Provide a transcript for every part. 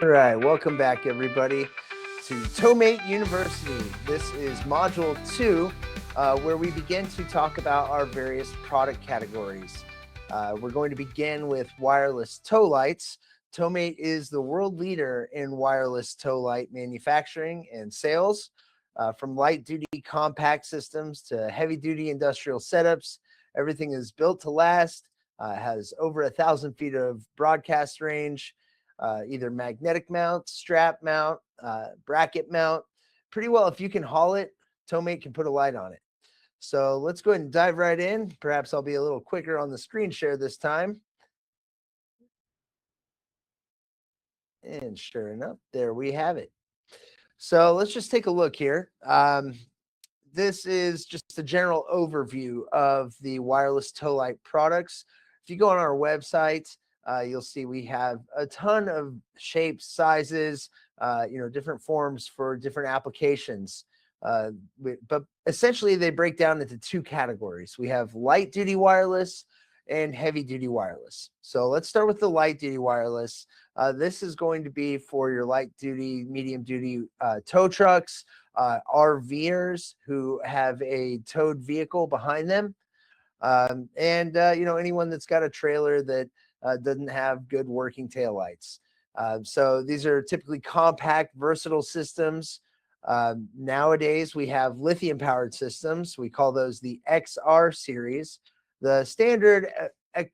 All right, welcome back, everybody, to TowMate University. This is Module 2, where we begin to talk about our various product categories. We're going to begin with wireless tow lights. TowMate is the world leader in wireless tow light manufacturing and sales. From light-duty compact systems to heavy-duty industrial setups, everything is built to last, has over 1,000 feet of broadcast range, either magnetic mount, strap mount, bracket mount. Pretty well, if you can haul it, TowMate can put a light on it. So let's go ahead and dive right in. Perhaps I'll be a little quicker on the screen share this time. And sure enough, there we have it. So let's just take a look here. This is just a general overview of the wireless tow light products. If you go on our website, you'll see we have a ton of shapes, sizes, different forms for different applications. But essentially, they break down into two categories. We have light duty wireless and heavy duty wireless. So let's start with the light duty wireless. This is going to be for your light duty, medium duty tow trucks, RVers who have a towed vehicle behind them, and anyone that's got a trailer that doesn't have good working taillights. So these are typically compact, versatile systems. Nowadays, we have lithium-powered systems. We call those the XR series. The standard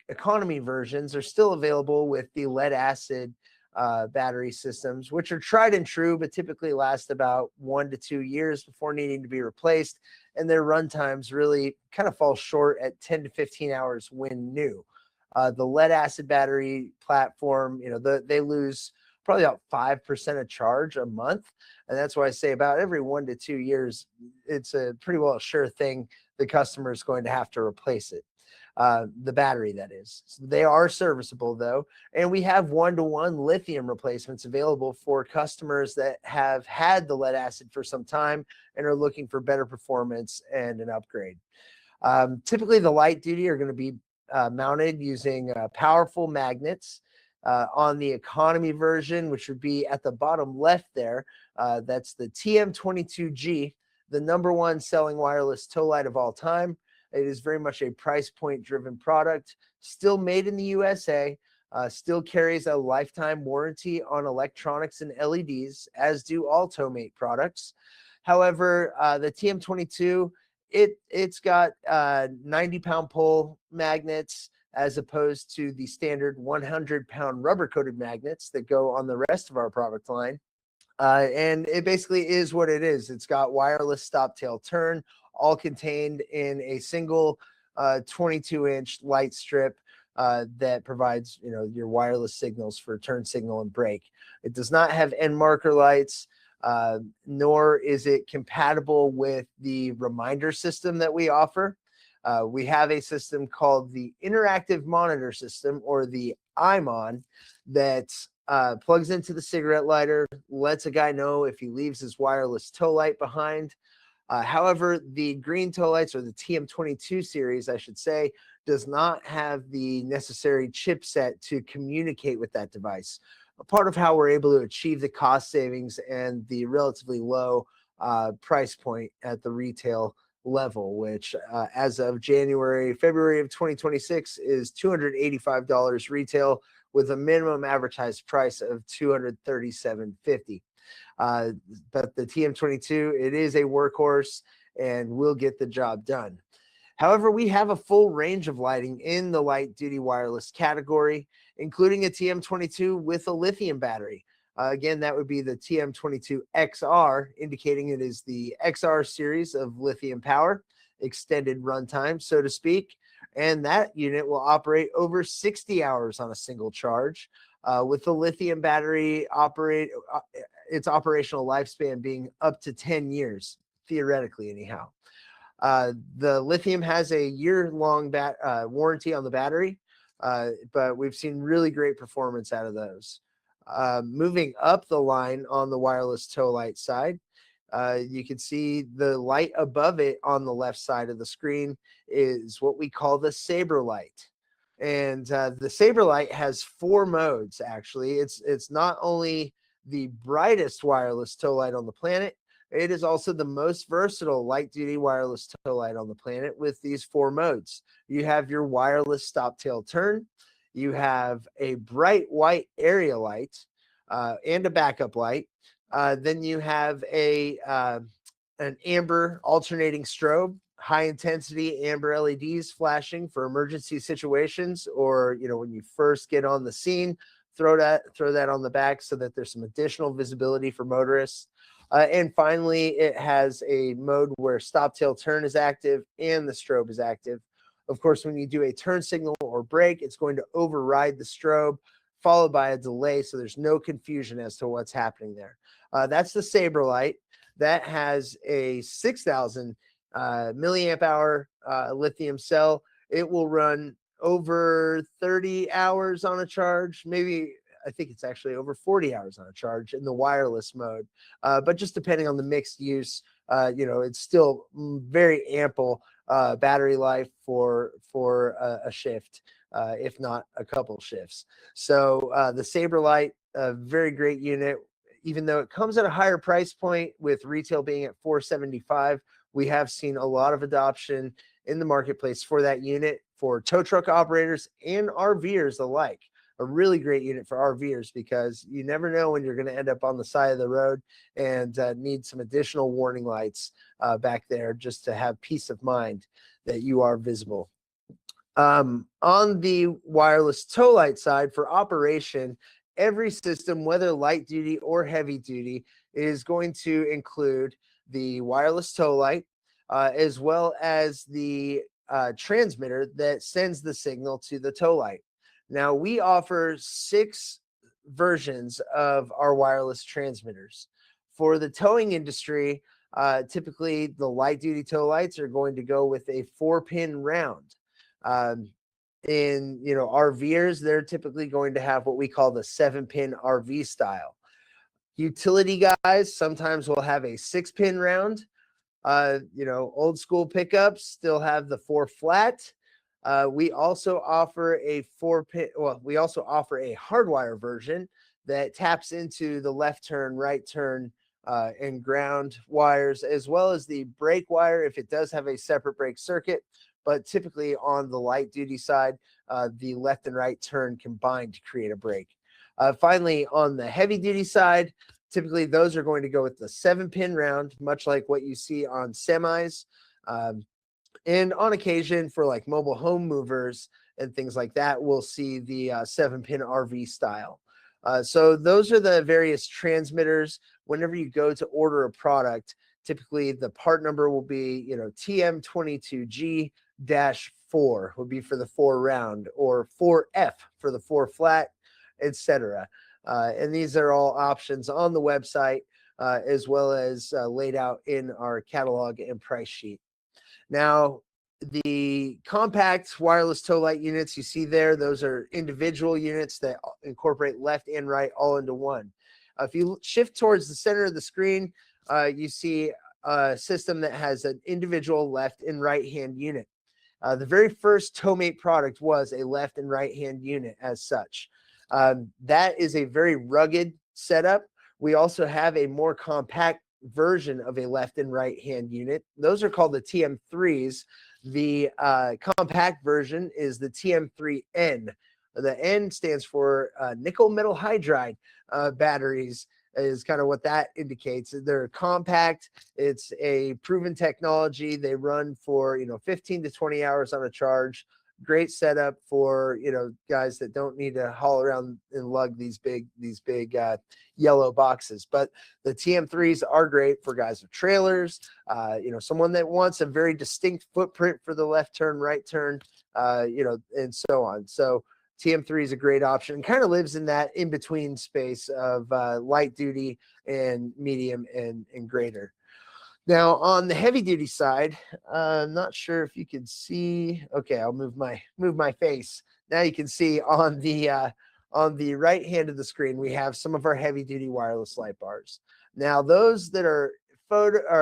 economy versions are still available with the lead-acid battery systems, which are tried and true, but typically last about 1 to 2 years before needing to be replaced. And their run times really kind of fall short at 10 to 15 hours when new. The lead acid battery platform, they lose probably about 5% of charge a month. And that's why I say about every 1 to 2 years, it's a pretty well sure thing the customer is going to have to replace it. The battery, that is. So they are serviceable, though. And we have one-to-one lithium replacements available for customers that have had the lead acid for some time and are looking for better performance and an upgrade. Typically, the light duty are going to be mounted using powerful magnets. On the economy version, which would be at the bottom left there, that's the TM22G, the #1 selling wireless tow light of all time. It is very much a price point driven product, still made in the USA, still carries a lifetime warranty on electronics and LEDs, as do all TowMate products. However, the TM22, it's got 90-pound pole magnets as opposed to the standard 100-pound rubber-coated magnets that go on the rest of our product line. And it basically is what it is. It's got wireless stop-tail turn, all contained in a single 22-inch light strip that provides, your wireless signals for turn signal and brake. It does not have end marker lights, nor is it compatible with the reminder system that we offer. We have a system called the Interactive Monitor System, or the IMON, that plugs into the cigarette lighter, lets a guy know if he leaves his wireless tow light behind. However, the green tow lights, or the TM22 series, I should say, does not have the necessary chipset to communicate with that device. A part of how we're able to achieve the cost savings and the relatively low price point at the retail level, which as of February of 2026 is $285 retail with a minimum advertised price of $237.50. But the TM22, it is a workhorse and will get the job done. However, we have a full range of lighting in the light duty wireless category, including a TM22 with a lithium battery. Again, that would be the TM22XR, indicating it is the XR series of lithium power, extended runtime, so to speak. And that unit will operate over 60 hours on a single charge, with the lithium battery its operational lifespan being up to 10 years, theoretically anyhow. The lithium has a year-long warranty on the battery, but we've seen really great performance out of those. Moving up the line on the wireless tow light side, you can see the light above it on the left side of the screen is what we call the Saber light. And the Saberlight has 4 modes, actually. It's not only the brightest wireless tow light on the planet, it is also the most versatile light-duty wireless tow light on the planet with these 4 modes. You have your wireless stop-tail turn, you have a bright white area light, and a backup light. Then you have an amber alternating strobe, high intensity amber LEDs flashing for emergency situations, or when you first get on the scene, throw that on the back so that there's some additional visibility for motorists. And finally, it has a mode where stop tail turn is active and the strobe is active. Of course, when you do a turn signal or brake, it's going to override the strobe, followed by a delay, so there's no confusion as to what's happening there. That's the Saberlight. That has a 6,000 milliamp hour lithium cell. It will run over 30 hours on a charge, maybe. I think it's actually over 40 hours on a charge in the wireless mode. But just depending on the mixed use, it's still very ample battery life for a shift, if not a couple shifts. So the Saberlight, a very great unit. Even though it comes at a higher price point, with retail being at $475, we have seen a lot of adoption in the marketplace for that unit for tow truck operators and RVers alike. A really great unit for RVers, because you never know when you're going to end up on the side of the road and need some additional warning lights back there, just to have peace of mind that you are visible. On the wireless tow light side, for operation, every system, whether light duty or heavy duty, is going to include the wireless tow light, as well as the transmitter that sends the signal to the tow light. Now, we offer 6 versions of our wireless transmitters. For the towing industry, typically the light duty tow lights are going to go with a 4-pin round. In RVers, they're typically going to have what we call the 7-pin RV style. Utility guys sometimes will have a 6-pin round. Old school pickups still have the 4 flat. We also offer a 4-pin. Well, we also offer a hardwire version that taps into the left turn, right turn, and ground wires, as well as the brake wire if it does have a separate brake circuit. But typically on the light duty side, the left and right turn combined to create a brake. Finally, on the heavy duty side, typically those are going to go with the 7-pin round, much like what you see on semis. And on occasion, for like mobile home movers and things like that, we'll see the 7-pin RV style. So those are the various transmitters. Whenever you go to order a product, typically the part number will be, TM22G-4 would be for the 4 round, or 4F for the 4 flat, etc. And these are all options on the website, as well as laid out in our catalog and price sheet. Now, the compact wireless tow light units you see there, those are individual units that incorporate left and right all into one. If you shift towards the center of the screen, you see a system that has an individual left and right hand unit. The very first TowMate product was a left and right hand unit as such. That is a very rugged setup. We also have a more compact version of a left and right hand unit. Those are called the TM3s. The compact version is the TM3N. The N stands for nickel metal hydride batteries, is kind of what that indicates. They're compact. It's a proven technology. They run for 15 to 20 hours on a charge. Great setup for guys that don't need to haul around and lug these big yellow boxes. But the TM3s are great for guys with trailers, someone that wants a very distinct footprint for the left turn, right turn, and so on. So TM3 is a great option. Kind of lives in that in between space of light duty and medium and greater. Now, on the heavy duty side, I'm not sure if you can see. Okay, I'll move my face. Now you can see on the right hand of the screen, we have some of our heavy duty wireless light bars. Now, those that are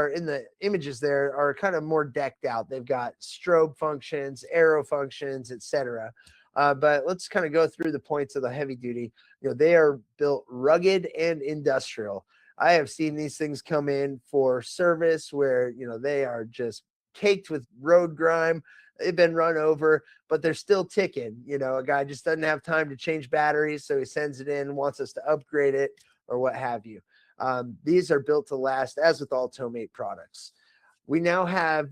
in the images there are kind of more decked out. They've got strobe functions, arrow functions, etc. But let's kind of go through the points of the heavy duty. They are built rugged and industrial. I have seen these things come in for service where, they are just caked with road grime. They've been run over, but they're still ticking. A guy just doesn't have time to change batteries, so he sends it in, wants us to upgrade it or what have you. These are built to last, as with all TowMate products. We now have,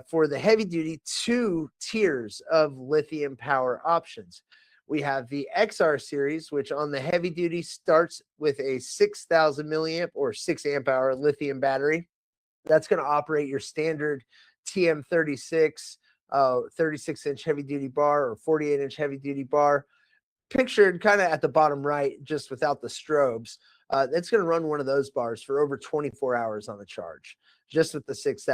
for the heavy duty, 2 tiers of lithium power options. We have the XR series, which on the heavy duty starts with a 6,000 milliamp or 6 amp hour lithium battery. That's going to operate your standard TM36, 36-inch heavy duty bar or 48-inch heavy duty bar. Pictured kind of at the bottom right, just without the strobes. It's going to run one of those bars for over 24 hours on a charge, just with the 6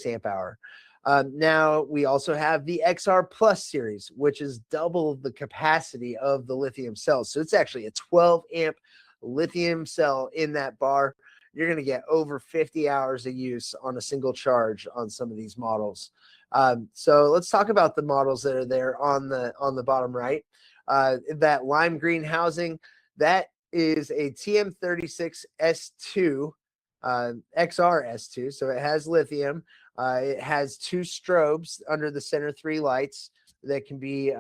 amp hour. Now we also have the XR Plus series, which is double the capacity of the lithium cells. So it's actually a 12 amp lithium cell in that bar. You're going to get over 50 hours of use on a single charge on some of these models. So let's talk about the models that are there on the bottom right. That lime green housing, that is a TM36S2 XR-S2. So it has lithium. It has 2 strobes under the center 3 lights that can be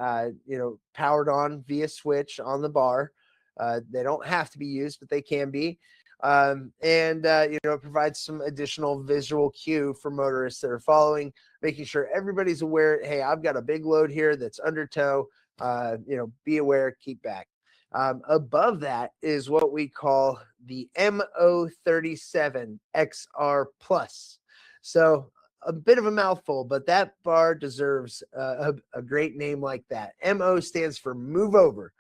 powered on via switch on the bar. They don't have to be used, but they can be. It provides some additional visual cue for motorists that are following, making sure everybody's aware, hey, I've got a big load here that's under tow. Be aware, keep back. Above that is what we call the MO37 XR Plus. So a bit of a mouthful, but that bar deserves a great name like that. MO stands for move over.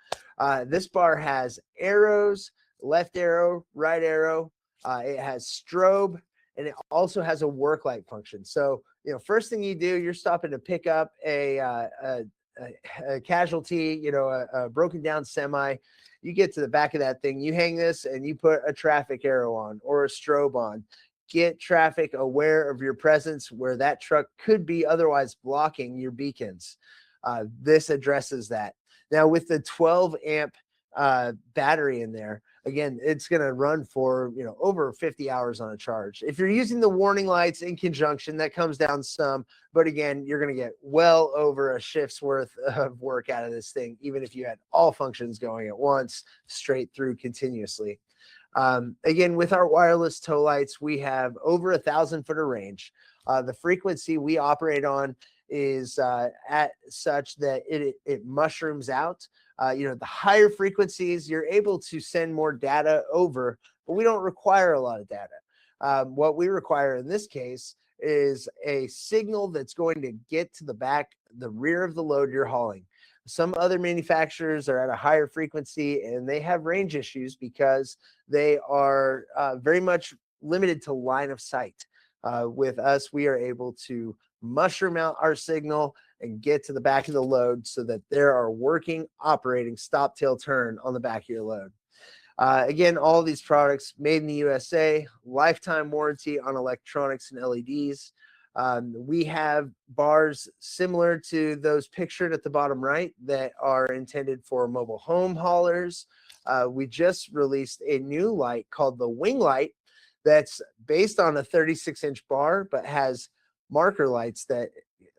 This bar has arrows, left arrow, right arrow. It has strobe, and it also has a work light function. So, first thing you do, you're stopping to pick up a casualty, a broken down semi. You get to the back of that thing, you hang this, and you put a traffic arrow on or a strobe on. Get traffic aware of your presence where that truck could be otherwise blocking your beacons. This addresses that. Now, with the 12 amp battery in there, again, it's going to run for over 50 hours on a charge. If you're using the warning lights in conjunction, that comes down some, but again, you're going to get well over a shift's worth of work out of this thing, even if you had all functions going at once, straight through continuously. Again, with our wireless tow lights, we have over 1,000 foot of range. The frequency we operate on is at such that it mushrooms out. The higher frequencies, you're able to send more data over, but we don't require a lot of data. What we require in this case is a signal that's going to get to the rear of the load you're hauling. Some other manufacturers are at a higher frequency and they have range issues because they are very much limited to line of sight. With us, we are able to mushroom out our signal and get to the back of the load so that there are working, operating stop tail turn on the back of your load. Again, all these products made in the USA, lifetime warranty on electronics and LEDs. We have bars similar to those pictured at the bottom right that are intended for mobile home haulers. We just released a new light called the Wing Light that's based on a 36-inch bar, but has marker lights, that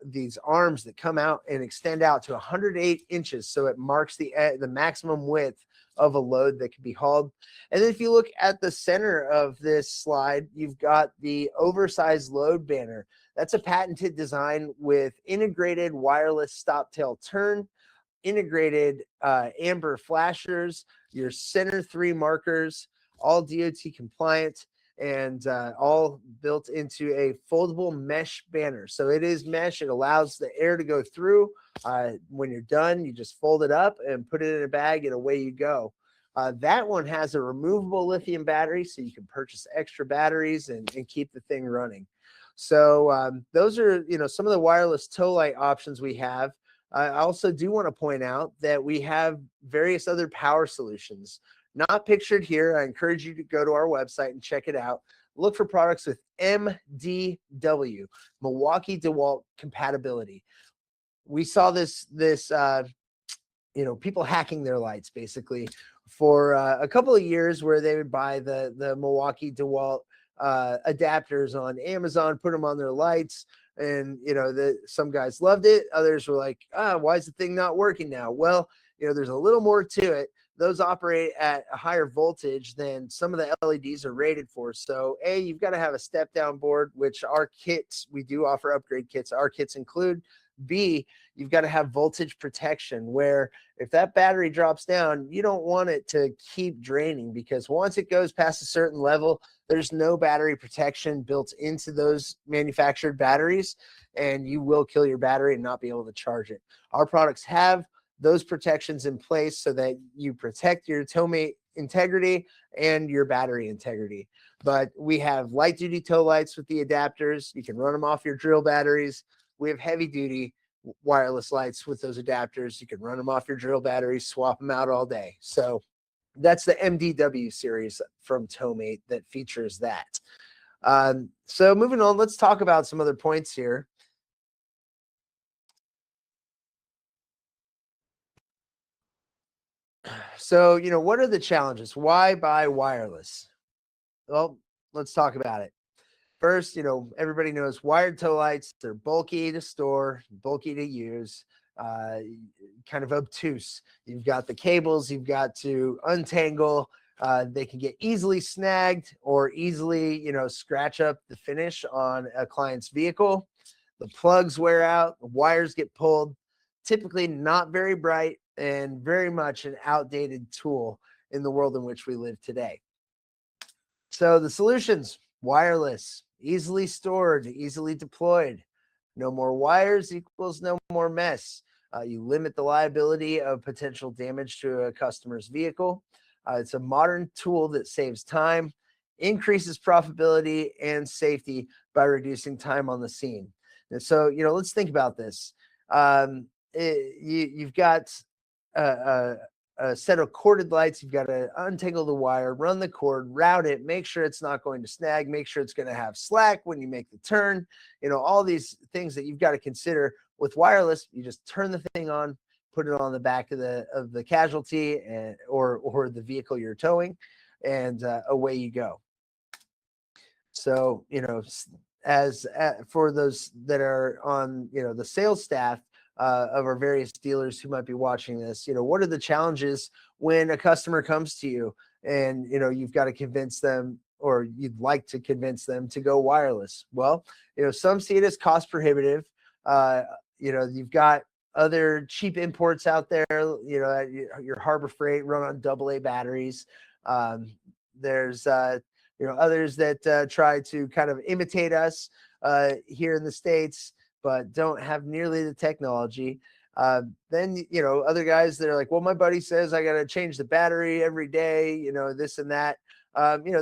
these arms that come out and extend out to 108 inches. So it marks the maximum width of a load that can be hauled. And then if you look at the center of this slide, you've got the oversized load banner. That's a patented design with integrated wireless stop tail turn, integrated amber flashers, your center 3 markers, all DOT compliant, and all built into a foldable mesh banner. So it is mesh. It allows the air to go through. When you're done, you just fold it up and put it in a bag and away you go. That one has a removable lithium battery, so you can purchase extra batteries and keep the thing running. So those are some of the wireless tow light options we have. I also do want to point out that we have various other power solutions. Not pictured here. I encourage you to go to our website and check it out. Look for products with MDW, Milwaukee DeWalt compatibility. We saw this people hacking their lights basically for a couple of years, where they would buy the Milwaukee DeWalt adapters on Amazon, put them on their lights. And, some guys loved it. Others were like, why is the thing not working now? Well, there's a little more to it. Those operate at a higher voltage than some of the LEDs are rated for. So A, you've got to have a step down board, which our kits, we do offer upgrade kits. Our kits include. B, you've got to have voltage protection, where if that battery drops down, you don't want it to keep draining, because once it goes past a certain level, there's no battery protection built into those manufactured batteries, and you will kill your battery and not be able to charge it. Our products have those protections in place so that you protect your TowMate integrity and your battery integrity. But we have light duty tow lights with the adapters. You can run them off your drill batteries. We have heavy duty wireless lights with those adapters. You can run them off your drill batteries, swap them out all day. So that's the MDW series from TowMate that features that. So moving on, let's talk about some other points here. So, what are the challenges? Why buy wireless? Well, let's talk about it. First, everybody knows wired tow lights. They're bulky to store, bulky to use, kind of obtuse. You've got the cables you've got to untangle. They can get easily snagged or easily, scratch up the finish on a client's vehicle. The plugs wear out, the wires get pulled. Typically not very bright and very much an outdated tool in the world in which we live today. So the solutions: wireless, easily stored, easily deployed. No more wires equals no more mess. You limit the liability of potential damage to a customer's vehicle. It's a modern tool that saves time, increases profitability and safety by reducing time on the scene. And so, let's think about this. You've got a set of corded lights. You've got to untangle the wire, run the cord, route it, make sure it's not going to snag, make sure it's going to have slack when you make the turn. All these things that you've got to consider. With wireless, you just turn the thing on, put it on the back of the casualty or the vehicle you're towing, and away you go. So, as for those that are on, the sales staff of our various dealers who might be watching this, what are the challenges when a customer comes to you and, you've got to convince them, or you'd like to convince them to go wireless? Well, some see it as cost prohibitive. You've got other cheap imports out there, your Harbor Freight run on AA batteries. There's, others that try to kind of imitate us here in the States, but don't have nearly the technology. Then, other guys that are like, well, my buddy says I got to change the battery every day, this and that.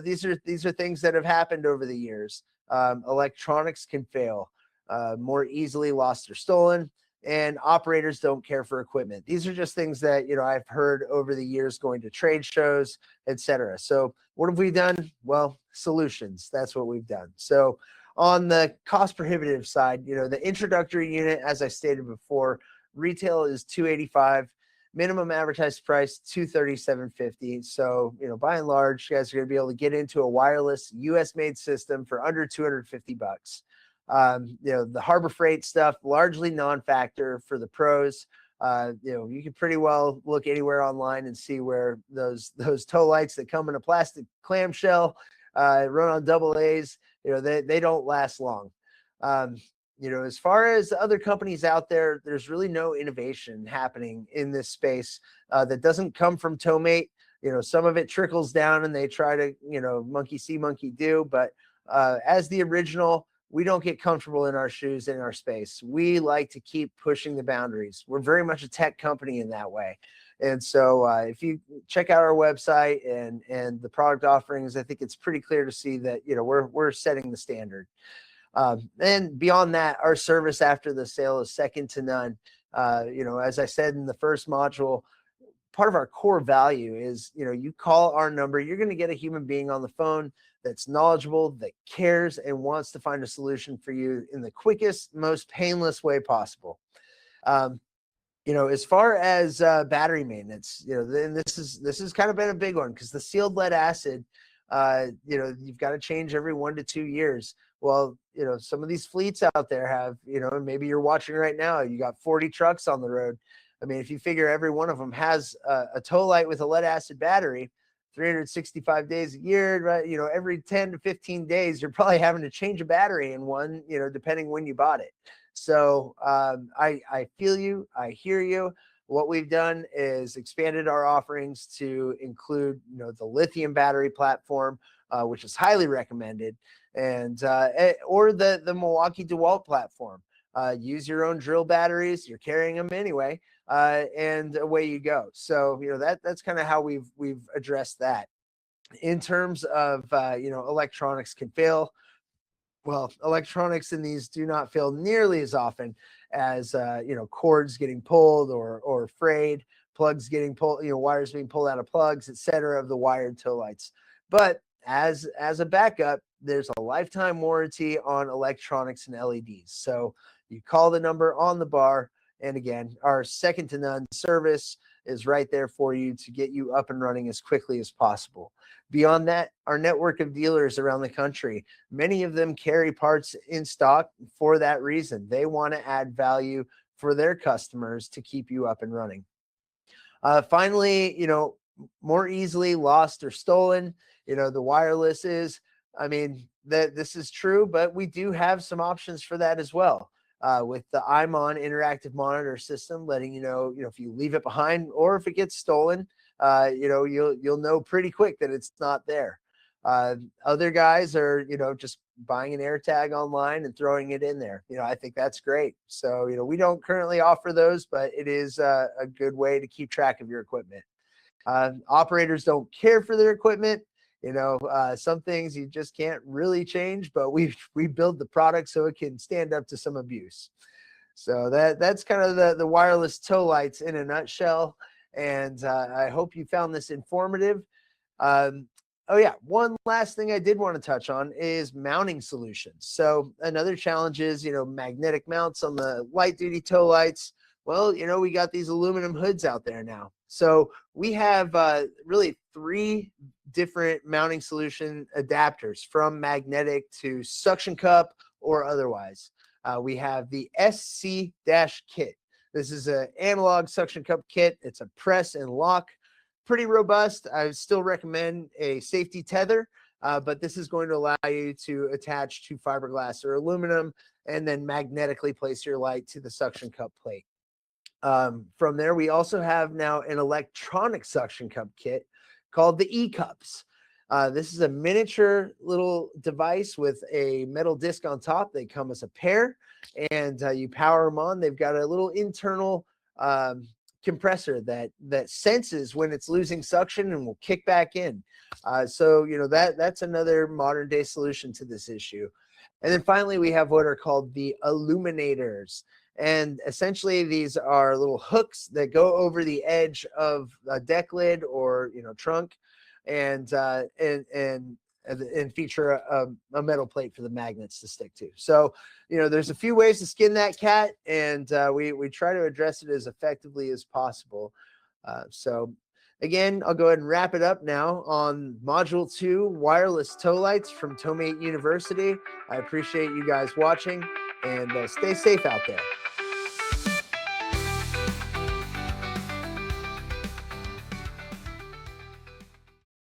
These are things that have happened over the years. Electronics can fail more easily, lost or stolen, and operators don't care for equipment. These are just things that, I've heard over the years going to trade shows, etc. So what have we done? Well, solutions. That's what we've done. So on the cost prohibitive side, the introductory unit, as I stated before, retail is $285, minimum advertised price $237.50. So, by and large, you guys are going to be able to get into a wireless US made system for under $250. The Harbor Freight stuff, largely non-factor for the pros. You can pretty well look anywhere online and see where those tow lights that come in a plastic clamshell, run on AA's, they don't last long. As far as other companies out there, there's really no innovation happening in this space that doesn't come from TowMate. Some of it trickles down and they try to, monkey see, monkey do. But as the original, we don't get comfortable in our shoes, in our space. We like to keep pushing the boundaries. We're very much a tech company in that way. And so if you check out our website and the product offerings, I think it's pretty clear to see that, we're setting the standard. And beyond that, our service after the sale is second to none. As I said in the first module, part of our core value is, you call our number, you're going to get a human being on the phone that's knowledgeable, that cares, and wants to find a solution for you in the quickest, most painless way possible. As far as battery maintenance, then this has kind of been a big one because the sealed lead acid, you've got to change every 1 to 2 years. Well, some of these fleets out there have, and maybe you're watching right now, you got 40 trucks on the road. I mean, if you figure every one of them has a tow light with a lead acid battery, 365 days a year, right? Every 10 to 15 days, you're probably having to change a battery in one, depending when you bought it. So I feel you, I hear you. What we've done is expanded our offerings to include, the lithium battery platform, which is highly recommended, and or the Milwaukee DeWalt platform. Use your own drill batteries. You're carrying them anyway, and away you go. So that's kind of how we've addressed that. In terms of electronics can fail. Well, electronics in these do not fail nearly as often as cords getting pulled or frayed, plugs getting pulled, wires being pulled out of plugs, etc. of the wired tow lights. But as a backup, there's a lifetime warranty on electronics and LEDs. So you call the number on the bar, and again, our second to none service is right there for you to get you up and running as quickly as possible. Beyond that, our network of dealers around the country, many of them carry parts in stock for that reason. They want to add value for their customers to keep you up and running. Finally, more easily lost or stolen, the wireless is, I mean, that this is true, but we do have some options for that as well. With the IMON interactive monitor system, letting if you leave it behind or if it gets stolen, you'll know pretty quick that it's not there. Other guys are just buying an AirTag online and throwing it in there. I think that's great. So we don't currently offer those, but it is a good way to keep track of your equipment. Operators don't care for their equipment. Some things you just can't really change, but we build the product so it can stand up to some abuse. So that's kind of the wireless tow lights in a nutshell. And I hope you found this informative. Oh yeah, one last thing I did want to touch on is mounting solutions. So another challenge is, magnetic mounts on the light duty tow lights. Well, we got these aluminum hoods out there now. So we have really 3 different mounting solution adapters, from magnetic to suction cup or otherwise. We have the SC-kit. This is an analog suction cup kit. It's a press and lock, pretty robust. I would still recommend a safety tether, but this is going to allow you to attach to fiberglass or aluminum and then magnetically place your light to the suction cup plate. From there, we also have now an electronic suction cup kit called the E-Cups. This is a miniature little device with a metal disc on top. They come as a pair, and you power them on. They've got a little internal compressor that senses when it's losing suction and will kick back in. So that's another modern day solution to this issue. And then finally, we have what are called the illuminators. And essentially, these are little hooks that go over the edge of a deck lid or trunk, and feature a metal plate for the magnets to stick to. So there's a few ways to skin that cat, and we try to address it as effectively as possible. So again, I'll go ahead and wrap it up now on Module 2, wireless tow lights from TowMate University. I appreciate you guys watching, and stay safe out there.